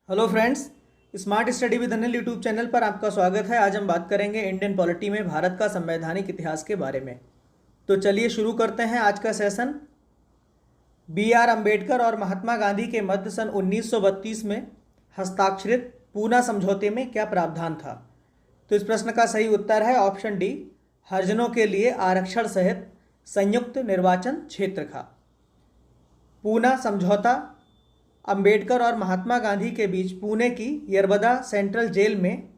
Hello friends, smart study with Anil YouTube channel पर आपका स्वागत है। आज हम बात करेंगे इंडियन पॉलिटी में भारत का संवैधानिक इतिहास के बारे में। तो चलिए शुरू करते हैं आज का सेशन। B.R. अम्बेडकर और महात्मा गांधी के मध्य सन 1932 में हस्ताक्षरित पूना समझौते में क्या प्रावधान था? तो इस प्रश्न का सही उत्तर है ऑप्शन डी, हरिजनों के लिए आरक्षण सहित संयुक्त निर्वाचन क्षेत्र का। पूना समझौता अंबेडकर और महात्मा गांधी के बीच पुणे की यरबदा सेंट्रल जेल में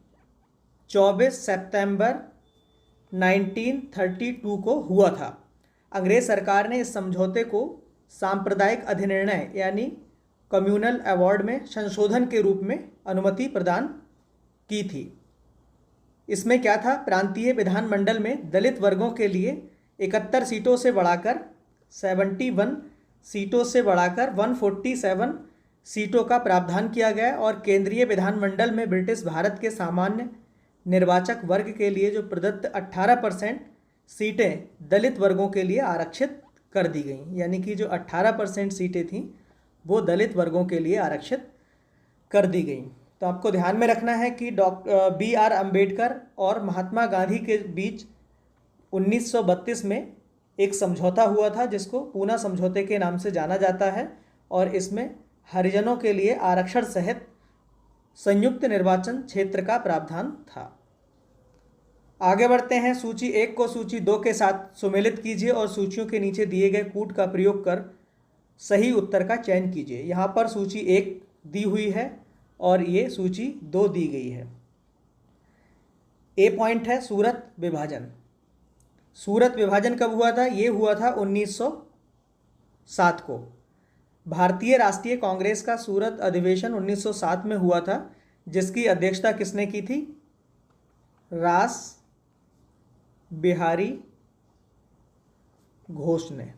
24 सितंबर 1932 को हुआ था। अंग्रेज सरकार ने इस समझौते को सांप्रदायिक अधिनिर्णय यानी कम्युनल अवार्ड में संशोधन के रूप में अनुमति प्रदान की थी। इसमें क्या था? प्रांतीय विधानमंडल में दलित वर्गों के लिए 71 सीटों से बढ़ाकर 71 सीटों से बढ़ाकर 147 सीटों का प्रावधान किया गया और केंद्रीय विधानमंडल में ब्रिटिश भारत के सामान्य निर्वाचक वर्ग के लिए जो प्रदत्त 18% सीटें दलित वर्गों के लिए आरक्षित कर दी गई। यानी कि जो 18% सीटें थीं वो दलित वर्गों के लिए आरक्षित कर दी गई। तो आपको ध्यान में रखना है कि B.R. अम्बेडकर और महात्मा गांधी के बीच 1932 में एक समझौता हुआ था जिसको पूना समझौते के नाम से जाना जाता है और इसमें हरिजनों के लिए आरक्षण सहित संयुक्त निर्वाचन क्षेत्र का प्रावधान था। आगे बढ़ते हैं। सूची 1 को सूची 2 के साथ सुमेलित कीजिए और सूचियों के नीचे दिए गए कूट का प्रयोग कर सही उत्तर का चयन कीजिए। यहाँ पर सूची 1 दी हुई है और ये सूची 2 दी गई है। ए पॉइंट है सूरत विभाजन। सूरत विभाजन कब हुआ था? ये हुआ था 1907 को। भारतीय राष्ट्रीय कांग्रेस का सूरत अधिवेशन 1907 में हुआ था जिसकी अध्यक्षता किसने की थी? रास बिहारी घोष ने।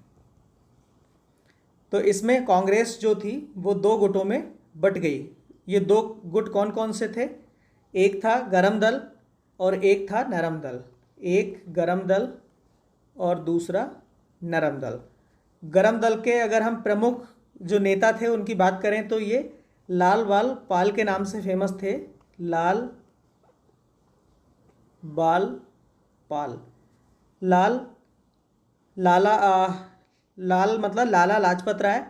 तो इसमें कांग्रेस जो थी वो 2 गुटों में बट गई। ये 2 गुट कौन कौन से थे? एक था गरम दल और एक था नरम दल। एक गरम दल और दूसरा नरम दल। गरम दल के अगर हम प्रमुख जो नेता थे उनकी बात करें तो ये लाल बाल पाल के नाम से फेमस थे। लाल बाल पाल। लाल मतलब लाला लाजपत राय,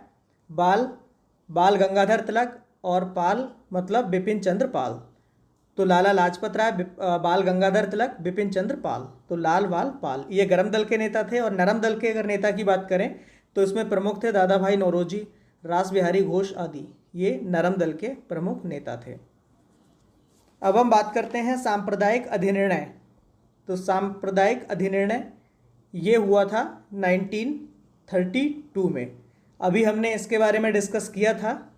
बाल गंगाधर तिलक और पाल मतलब बिपिन चंद्र पाल। तो लाला लाजपत राय, बाल गंगाधर तिलक, बिपिन चंद्र पाल। तो लाल बाल पाल ये गरम दल के नेता थे। और नरम दल के अगर नेता की बात करें तो इसमें प्रमुख थे दादा भाई नौरोजी, रास बिहारी घोष आदि। ये नरम दल के प्रमुख नेता थे। अब हम बात करते हैं सांप्रदायिक अधिनिर्णय। तो सांप्रदायिक अधिनिर्णय ये हुआ था 1932 में। अभी हमने इसके बारे में डिस्कस किया था।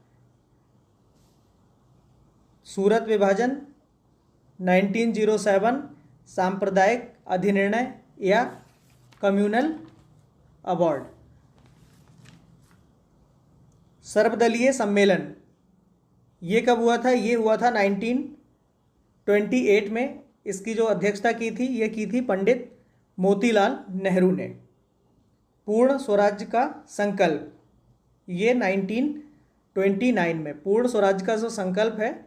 सूरत विभाजन 1907, सांप्रदायिक अधिनिर्णय या कम्युनल अवार्ड। सर्वदलीय सम्मेलन ये कब हुआ था? ये हुआ था 1928 में। इसकी जो अध्यक्षता की थी ये की थी पंडित मोतीलाल नेहरू ने। पूर्ण स्वराज्य का संकल्प ये 1929 में। पूर्ण स्वराज्य का जो संकल्प है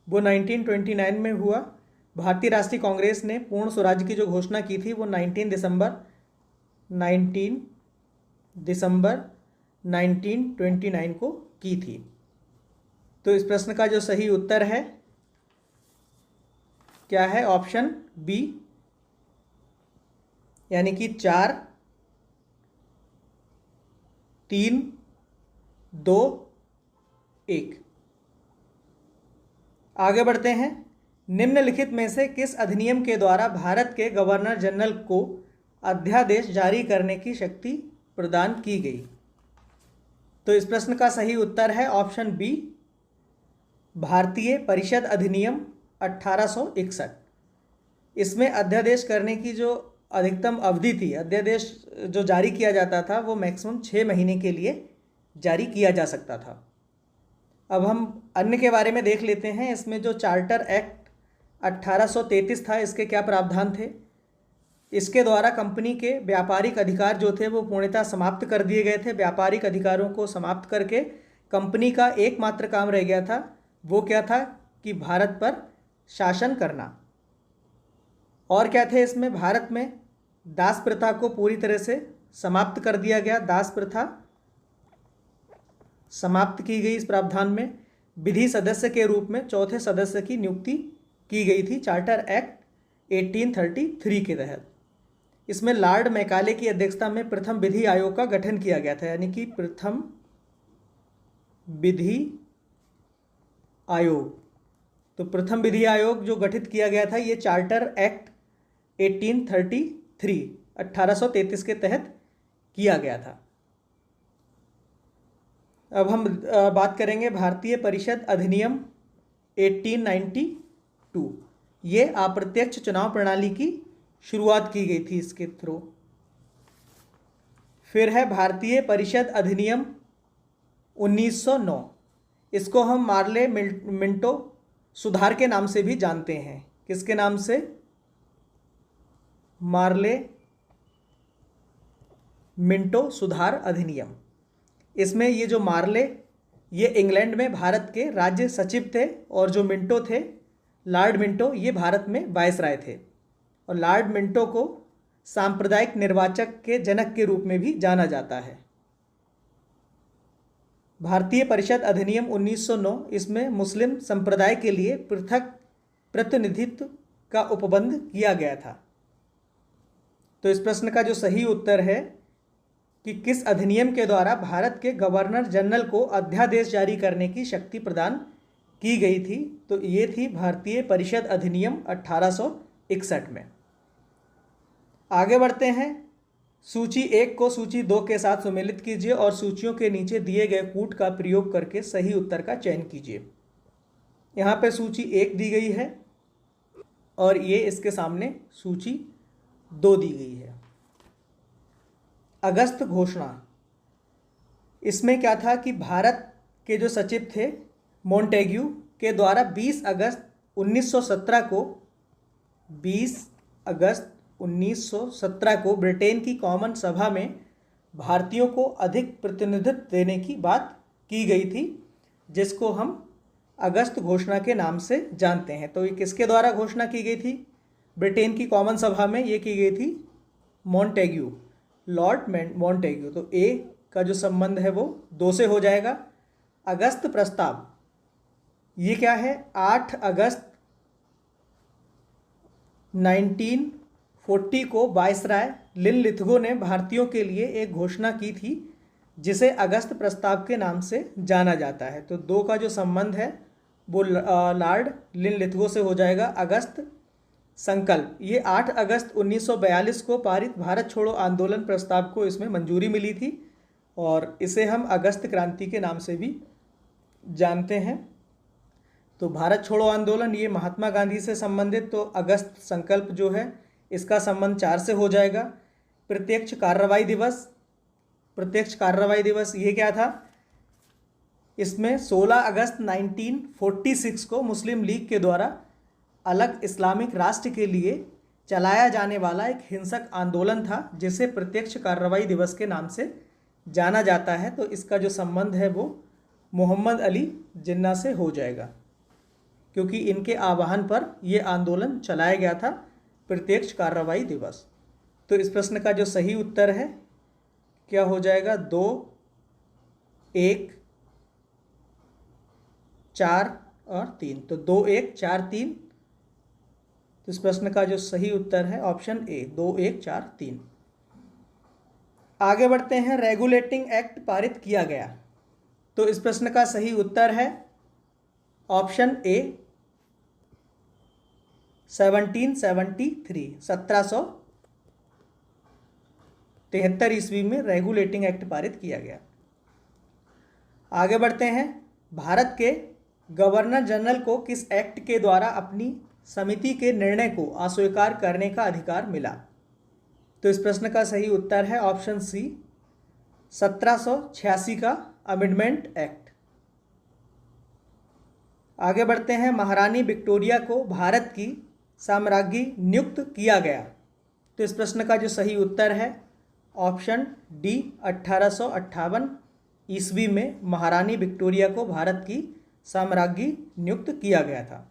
वो 1929 में हुआ। भारतीय राष्ट्रीय कांग्रेस ने पूर्ण स्वराज्य की जो घोषणा की थी वो 19 दिसंबर 1929 को की थी। तो इस प्रश्न का जो सही उत्तर है क्या है? ऑप्शन बी, यानी कि 4, 3, 2, 1। आगे बढ़ते हैं। निम्नलिखित में से किस अधिनियम के द्वारा भारत के गवर्नर जनरल को अध्यादेश जारी करने की शक्ति प्रदान की गई? तो इस प्रश्न का सही उत्तर है ऑप्शन बी, भारतीय परिषद अधिनियम 1861। इसमें अध्यादेश करने की जो अधिकतम अवधि थी, अध्यादेश जो जारी किया जाता था वो मैक्सिमम 6 महीने के लिए जारी किया जा सकता था। अब हम अन्य के बारे में देख लेते हैं। इसमें जो चार्टर एक्ट 1833 था इसके क्या प्रावधान थे? इसके द्वारा कंपनी के व्यापारिक अधिकार जो थे वो पूर्णतः समाप्त कर दिए गए थे। व्यापारिक अधिकारों को समाप्त करके कंपनी का एकमात्र काम रह गया था वो क्या था कि भारत पर शासन करना। और क्या थे इसमें, भारत में दास प्रथा को पूरी तरह से समाप्त कर दिया गया, दास प्रथा समाप्त की गई इस प्रावधान में। विधि सदस्य के रूप में चौथे सदस्य की नियुक्ति की गई थी चार्टर एक्ट 1833 के तहत। इसमें लॉर्ड मैकाले की अध्यक्षता में प्रथम विधि आयोग का गठन किया गया था, यानी कि प्रथम विधि आयोग। तो प्रथम विधि आयोग जो गठित किया गया था ये चार्टर एक्ट 1833 के तहत किया गया था। अब हम बात करेंगे भारतीय परिषद अधिनियम 1892। ये अप्रत्यक्ष चुनाव प्रणाली की शुरुआत की गई थी इसके थ्रू। फिर है भारतीय परिषद अधिनियम 1909। इसको हम मार्ले मिंटो सुधार के नाम से भी जानते हैं। किसके नाम से? मार्ले मिंटो सुधार अधिनियम। इसमें ये जो मार्ले, ये इंग्लैंड में भारत के राज्य सचिव थे, और जो मिंटो थे, लॉर्ड मिंटो, ये भारत में वायसराय थे। और लॉर्ड मिंटो को सांप्रदायिक निर्वाचक के जनक के रूप में भी जाना जाता है। भारतीय परिषद अधिनियम 1909, इसमें मुस्लिम संप्रदाय के लिए पृथक प्रतिनिधित्व का उपबंध किया गया था। तो इस प्रश्न का जो सही उत्तर है कि किस अधिनियम के द्वारा भारत के गवर्नर जनरल को अध्यादेश जारी करने की शक्ति प्रदान की गई थी, तो ये थी भारतीय परिषद अधिनियम 1861 में। आगे बढ़ते हैं। सूची 1 को सूची 2 के साथ सम्मिलित कीजिए और सूचियों के नीचे दिए गए कूट का प्रयोग करके सही उत्तर का चयन कीजिए। यहाँ पे सूची 1 दी गई है और ये इसके सामने सूची 2 दी गई है। अगस्त घोषणा, इसमें क्या था कि भारत के जो सचिव थे मोंटेग्यू के द्वारा 20 अगस्त 1917 को ब्रिटेन की कॉमन सभा में भारतीयों को अधिक प्रतिनिधित्व देने की बात की गई थी, जिसको हम अगस्त घोषणा के नाम से जानते हैं। तो ये किसके द्वारा घोषणा की गई थी? ब्रिटेन की कॉमन सभा में ये की गई थी मोंटेग्यू, लॉर्ड मोंटेग्यू। तो ए का जो संबंध है वो 2 से हो जाएगा। अगस्त प्रस्ताव, ये क्या है? 8 अगस्त 1940 को वायसराय लिनलिथगो ने भारतीयों के लिए एक घोषणा की थी, जिसे अगस्त प्रस्ताव के नाम से जाना जाता है। तो 2 का जो संबंध है वो लॉर्ड लिनलिथगो से हो जाएगा। अगस्त संकल्प, ये 8 अगस्त 1942 को पारित भारत छोड़ो आंदोलन प्रस्ताव को इसमें मंजूरी मिली थी, और इसे हम अगस्त क्रांति के नाम से भी जानते हैं। तो भारत छोड़ो आंदोलन ये महात्मा गांधी से संबंधित, तो अगस्त संकल्प जो है इसका संबंध 4 से हो जाएगा। प्रत्यक्ष कार्रवाई दिवस, प्रत्यक्ष कार्रवाई दिवस ये क्या था? इसमें 16 अगस्त 1946 को मुस्लिम लीग के द्वारा अलग इस्लामिक राष्ट्र के लिए चलाया जाने वाला एक हिंसक आंदोलन था, जिसे प्रत्यक्ष कार्रवाई दिवस के नाम से जाना जाता है। तो इसका जो संबंध है वो मोहम्मद अली जिन्ना से हो जाएगा, क्योंकि इनके आह्वान पर यह आंदोलन चलाया गया था, प्रत्यक्ष कार्रवाई दिवस। तो इस प्रश्न का जो सही उत्तर है क्या हो जाएगा? 2, 1, 4 और 3। तो 2, 1, 4, 3। तो इस प्रश्न का जो सही उत्तर है ऑप्शन ए, 2, 1, 4, 3। आगे बढ़ते हैं। रेगुलेटिंग एक्ट पारित किया गया, तो इस प्रश्न का सही उत्तर है ऑप्शन ए, 1773, 1773 ईस्वी में रेगुलेटिंग एक्ट पारित किया गया। आगे बढ़ते हैं। भारत के गवर्नर जनरल को किस एक्ट के द्वारा अपनी समिति के निर्णय को अस्वीकार करने का अधिकार मिला? तो इस प्रश्न का सही उत्तर है ऑप्शन सी, 1786 का अमेंडमेंट एक्ट। आगे बढ़ते हैं। महारानी विक्टोरिया को भारत की साम्राज्ञी नियुक्त किया गया, तो इस प्रश्न का जो सही उत्तर है ऑप्शन डी, 1858 ईस्वी में महारानी विक्टोरिया को भारत की साम्राज्ञी नियुक्त किया गया था।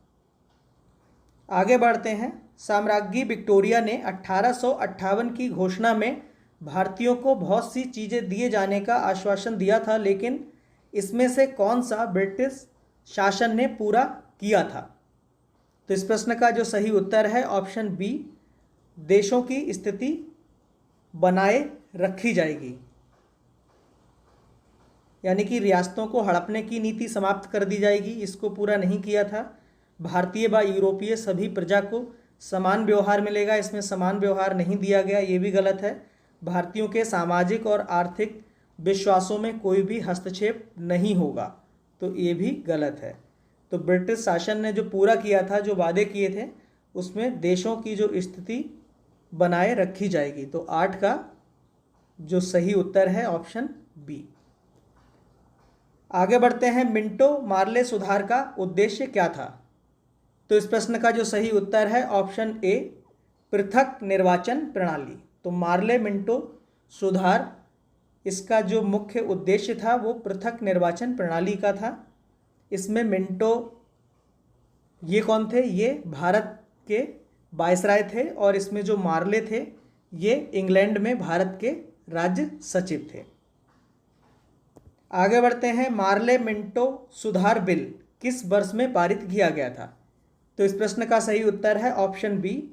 आगे बढ़ते हैं। साम्राज्ञी विक्टोरिया ने 1858 की घोषणा में भारतीयों को बहुत सी चीज़ें दिए जाने का आश्वासन दिया था, लेकिन इसमें से कौन सा ब्रिटिश शासन ने पूरा किया था? तो इस प्रश्न का जो सही उत्तर है ऑप्शन बी, देशों की स्थिति बनाए रखी जाएगी, यानी कि रियासतों को हड़पने की नीति समाप्त कर दी जाएगी। इसको पूरा नहीं किया था। भारतीय व यूरोपीय सभी प्रजा को समान व्यवहार मिलेगा, इसमें समान व्यवहार नहीं दिया गया, ये भी गलत है। भारतीयों के सामाजिक और आर्थिक विश्वासों में कोई भी हस्तक्षेप नहीं होगा, तो ये भी गलत है। तो ब्रिटिश शासन ने जो पूरा किया था, जो वादे किए थे, उसमें देशों की जो स्थिति बनाए रखी जाएगी। तो 8 का जो सही उत्तर है ऑप्शन बी। आगे बढ़ते हैं। मिंटो मार्ले सुधार का उद्देश्य क्या था? तो इस प्रश्न का जो सही उत्तर है ऑप्शन ए, पृथक निर्वाचन प्रणाली। तो मार्ले मिंटो सुधार, इसका जो मुख्य उद्देश्य था वो पृथक निर्वाचन प्रणाली का था। इसमें मिंटो ये कौन थे? ये भारत के वायसराय थे, और इसमें जो मार्ले थे ये इंग्लैंड में भारत के राज्य सचिव थे। आगे बढ़ते हैं। मार्ले मिंटो सुधार बिल किस वर्ष में पारित किया गया था? तो इस प्रश्न का सही उत्तर है ऑप्शन बी,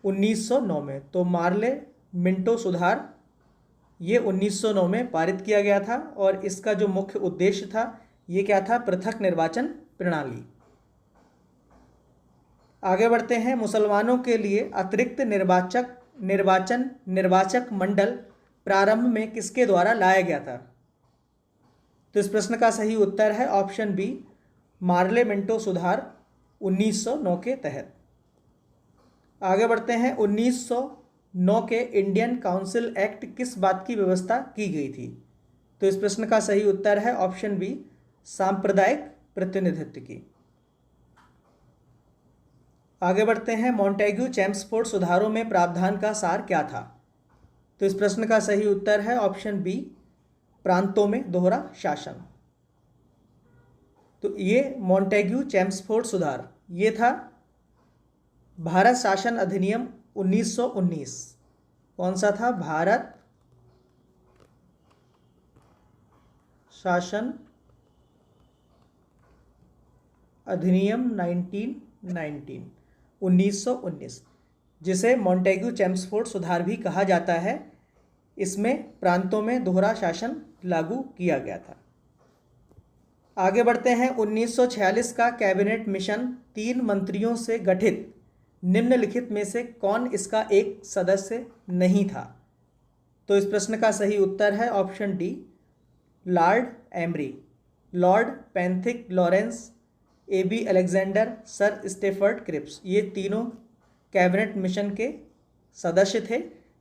1909 में। तो मार्ले मिंटो सुधार ये 1909 में पारित किया गया था, और इसका जो मुख्य उद्देश्य था ये क्या था? पृथक निर्वाचन प्रणाली। आगे बढ़ते हैं। मुसलमानों के लिए अतिरिक्त निर्वाचक मंडल प्रारंभ में किसके द्वारा लाया गया था? तो इस प्रश्न का सही उत्तर है ऑप्शन बी, मार्ले मिंटो सुधार 1909 के तहत। आगे बढ़ते हैं। 1909 के इंडियन काउंसिल एक्ट किस बात की व्यवस्था की गई थी? तो इस प्रश्न का सही उत्तर है ऑप्शन बी, सांप्रदायिक प्रतिनिधित्व की। आगे बढ़ते हैं। मॉन्टेग्यू चेम्सफोर्ड सुधारों में प्रावधान का सार क्या था? तो इस प्रश्न का सही उत्तर है ऑप्शन बी, प्रांतों में दोहरा शासन। तो ये मॉन्टेग्यू चेम्सफोर्ड सुधार ये था भारत शासन अधिनियम 1919। कौन सा था? भारत शासन अधिनियम 1919, जिसे मॉन्टेग्यू चेम्सफोर्ड सुधार भी कहा जाता है। इसमें प्रांतों में दोहरा शासन लागू किया गया था। आगे बढ़ते हैं। 1946 का कैबिनेट मिशन 3 मंत्रियों से गठित निम्नलिखित में से कौन इसका एक सदस्य नहीं था? तो इस प्रश्न का सही उत्तर है option D, Lord Amery. Lord Pethick Lawrence, AB Alexander, sir Stafford Cripps, ये तीनों कैबिनेट मिशन के सदस्य थे,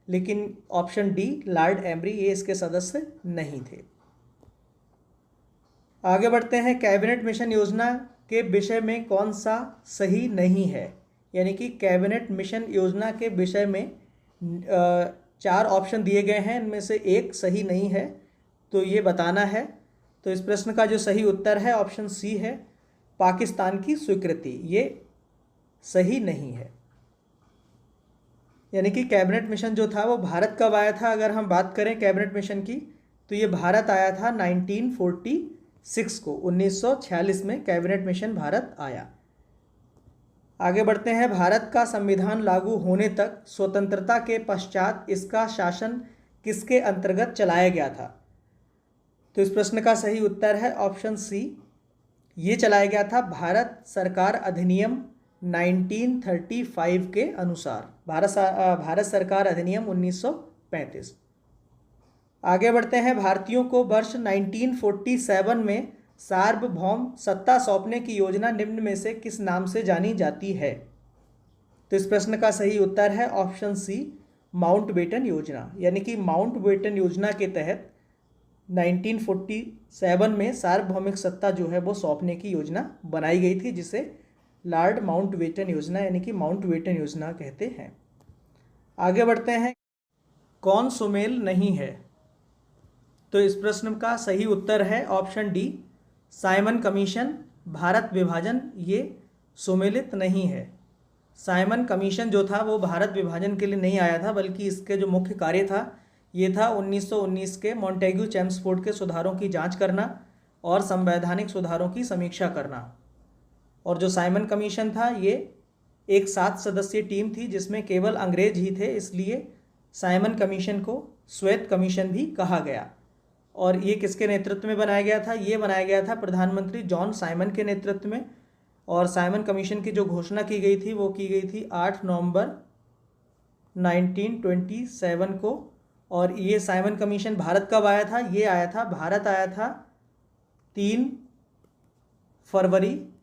लेकिन ऑप्शन डी लॉर्ड एमरी ये इसके सदस्य नहीं थे। आगे बढ़ते हैं। कैबिनेट मिशन योजना के विषय में कौन सा सही नहीं है? यानी कि कैबिनेट मिशन योजना के विषय में 4 ऑप्शन दिए गए हैं, इनमें से एक सही नहीं है, तो ये बताना है। तो इस प्रश्न का जो सही उत्तर है ऑप्शन सी है, पाकिस्तान की स्वीकृति, ये सही नहीं है। यानी कि कैबिनेट मिशन जो था वो भारत कब आया था? अगर हम बात करें कैबिनेट मिशन की, तो ये भारत आया था 1946 को। 1946 में कैबिनेट मिशन भारत आया। आगे बढ़ते हैं। भारत का संविधान लागू होने तक स्वतंत्रता के पश्चात इसका शासन किसके अंतर्गत चलाया गया था? तो इस प्रश्न का सही उत्तर है ऑप्शन सी, ये चलाया गया था भारत सरकार अधिनियम 1935 के अनुसार। भारत सरकार अधिनियम 1935। आगे बढ़ते हैं। भारतीयों को वर्ष 1947 में सार्वभौम सत्ता सौंपने की योजना निम्न में से किस नाम से जानी जाती है? तो इस प्रश्न का सही उत्तर है ऑप्शन सी, माउंटबेटन योजना। यानी कि माउंटबेटन योजना के तहत 1947 में सार्वभौमिक सत्ता जो है वो सौंपने की योजना बनाई गई थी, जिसे लॉर्ड माउंटबेटन योजना यानी कि माउंटबेटन योजना कहते हैं। आगे बढ़ते हैं। कौन सुमेल नहीं है? तो इस प्रश्न का सही उत्तर है option D, Simon commission Bharat विभाजन ये सुमेलित नहीं है। साइमन कमीशन जो था वो भारत विभाजन के लिए नहीं आया था, बल्कि इसके जो मुख्य कार्य था ये था 1919 के मॉन्टेग्यू चेम्सफोर्ड के सुधारों की जांच करना और संवैधानिक सुधारों की समीक्षा करना। और जो साइमन कमीशन था ये एक 7 सदस्यीय टीम थी जिसमें केवल अंग्रेज ही थे, इसलिए साइमन कमीशन को श्वेत कमीशन भी कहा गया। और ये किसके नेतृत्व में बनाया गया था? ये बनाया गया था प्रधानमंत्री जॉन साइमन के नेतृत्व में। और साइमन कमीशन की जो घोषणा की गई थी वो की गई थी 8 नवंबर 1927 को। और ये साइमन कमीशन भारत कब आया था? ये आया था, भारत आया था 3 फरवरी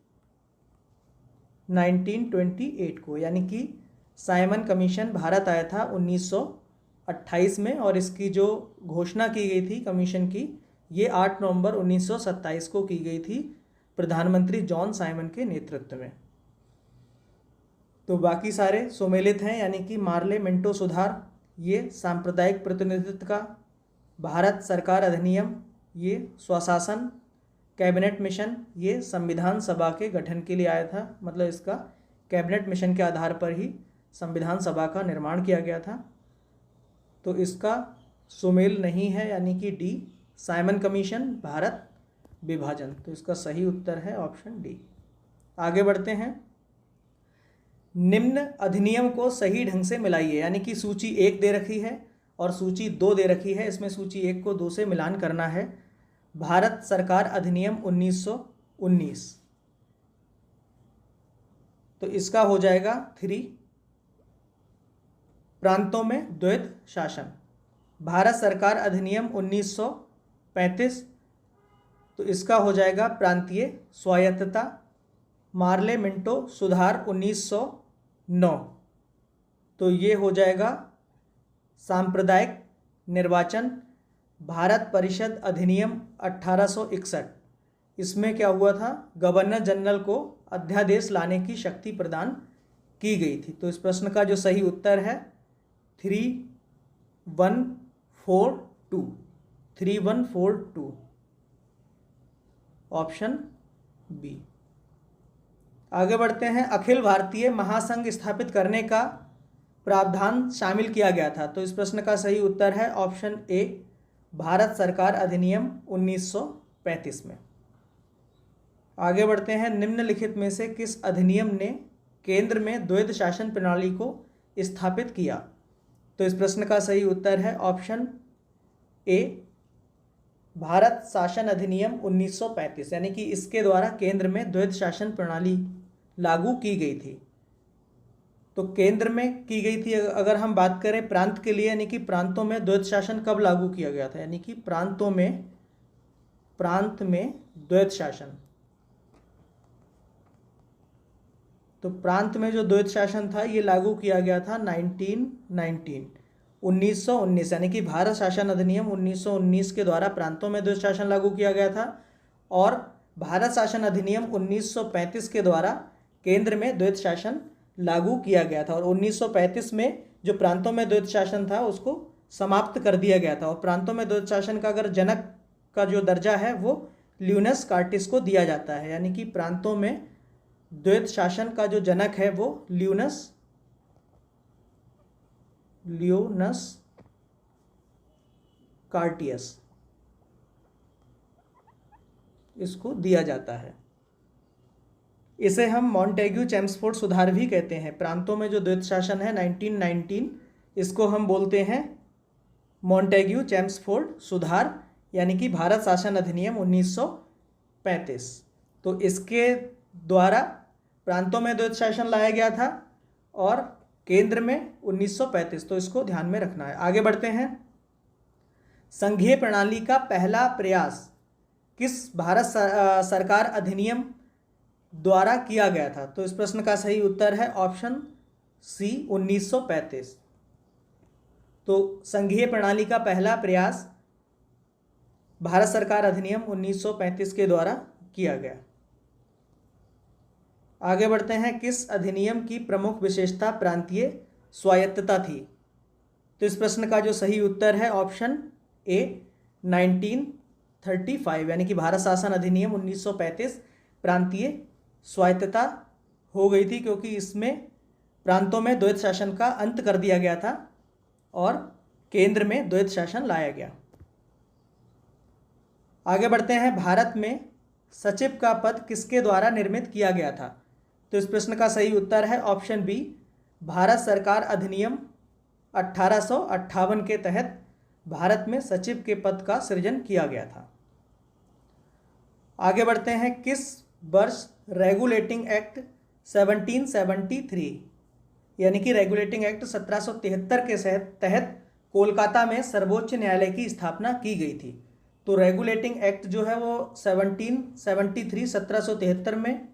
1928 को, यानी कि साइमन कमीशन भारत आया था 1928 में। और इसकी जो घोषणा की गई थी कमीशन की, ये 8 नवंबर 1927 को की गई थी प्रधानमंत्री जॉन साइमन के नेतृत्व में। तो बाकी सारे सुमेलित हैं, यानी कि मार्ले मिंटो सुधार ये सांप्रदायिक प्रतिनिधित्व का, भारत सरकार अधिनियम ये स्वशासन, कैबिनेट मिशन ये संविधान सभा के गठन के लिए आया था, मतलब इसका कैबिनेट मिशन के आधार पर ही संविधान सभा का निर्माण किया गया था। तो इसका सुमेल नहीं है, यानी कि डी साइमन कमीशन भारत विभाजन। तो इसका सही उत्तर है ऑप्शन डी। आगे बढ़ते हैं। निम्न अधिनियम को सही ढंग से मिलाइए, यानी कि सूची 1 दे रखी है और सूची 2 दे रखी है। इसमें सूची 1 को 2 से मिलान करना है। भारत सरकार अधिनियम 1919, तो इसका हो जाएगा 3 प्रांतों में द्वैध शासन। भारत सरकार अधिनियम 1935, तो इसका हो जाएगा प्रांतीय स्वायत्तता। मार्ले मिंटो सुधार 1909, तो ये हो जाएगा सांप्रदायिक निर्वाचन। भारत परिषद अधिनियम 1861, इसमें क्या हुआ था? गवर्नर जनरल को अध्यादेश लाने की शक्ति प्रदान की गई थी। तो इस प्रश्न का जो सही उत्तर है 3142, 3142 ऑप्शन बी। आगे बढ़ते हैं। अखिल भारतीय महासंघ स्थापित करने का प्रावधान शामिल किया गया था। तो इस प्रश्न का सही उत्तर है ऑप्शन ए, भारत सरकार अधिनियम 1935 में। आगे बढ़ते हैं। निम्नलिखित में से किस अधिनियम ने केंद्र में द्वैध शासन प्रणाली को स्थापित किया? तो इस प्रश्न का सही उत्तर है ऑप्शन ए, भारत शासन अधिनियम 1935, यानी कि इसके द्वारा केंद्र में द्वैध शासन प्रणाली लागू की गई थी। तो केंद्र में की गई थी। अगर हम बात करें प्रांत के लिए, यानी कि प्रांतों में द्वैध शासन कब लागू किया गया था? यानी कि प्रांत में द्वैध शासन। तो प्रांत में जो द्वैध शासन था ये लागू किया गया था 1919, यानी कि भारत शासन अधिनियम 1919 के द्वारा प्रांतों में द्वैध शासन लागू किया गया था। और भारत शासन अधिनियम 1935 के द्वारा केंद्र में द्वैध शासन लागू किया गया था। और 1935 में जो प्रांतों में द्वैध शासन था उसको समाप्त कर दिया गया था। और प्रांतों में द्वैध शासन का अगर जनक का जो दर्जा है वो ल्यूनस कार्टिस को दिया जाता है, यानी कि प्रांतों में द्वैध शासन का जो जनक है वो ल्यूनस कार्टियस, इसको दिया जाता है। इसे हम मॉन्टेग्यू चेम्सफोर्ड सुधार भी कहते हैं। प्रांतों में जो द्वैध शासन है 1919, इसको हम बोलते हैं मॉन्टेग्यू चेम्सफोर्ड सुधार, यानी कि भारत शासन अधिनियम 1935। तो इसके द्वारा प्रांतों में द्वैध शासन लाया गया था और केंद्र में 1935। तो इसको ध्यान में रखना है। आगे बढ़ते हैं। संघीय प्रणाली का पहला प्रयास किस भारत सरकार अधिनियम द्वारा किया गया था? तो इस प्रश्न का सही उत्तर है ऑप्शन सी, 1935। तो संघीय प्रणाली का पहला प्रयास भारत सरकार अधिनियम 1935 के द्वारा किया गया। आगे बढ़ते हैं। किस अधिनियम की प्रमुख विशेषता प्रांतीय स्वायत्तता थी? तो इस प्रश्न का जो सही उत्तर है ऑप्शन ए, 1935, यानी कि भारत शासन अधिनियम 1935 प्रांतीय स्वायत्तता हो गई थी, क्योंकि इसमें प्रांतों में द्वैत शासन का अंत कर दिया गया था और केंद्र में द्वैत शासन लाया गया। आगे बढ़ते हैं, भारत में सचिव का पद किसके द्वारा निर्मित किया गया था? तो इस प्रश्न का सही उत्तर है ऑप्शन बी, भारत सरकार अधिनियम 1858 के तहत भारत में सचिव के पद का सृजन किया गया था। आगे बढ़ते हैं, किस वर्ष रेगुलेटिंग एक्ट 1773 यानी कि रेगुलेटिंग एक्ट 1773 के तहत कोलकाता में सर्वोच्च न्यायालय की स्थापना की गई थी? तो रेगुलेटिंग एक्ट जो है वो 1773 में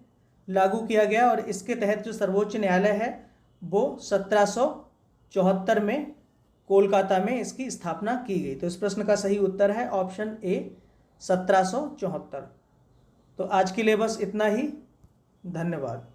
लागू किया गया और इसके तहत जो सर्वोच्च न्यायालय है वो 1774 में कोलकाता में इसकी स्थापना की गई। तो इस प्रश्न का सही उत्तर है ऑप्शन ए, 1774। तो आज के लिए बस इतना ही। धन्यवाद।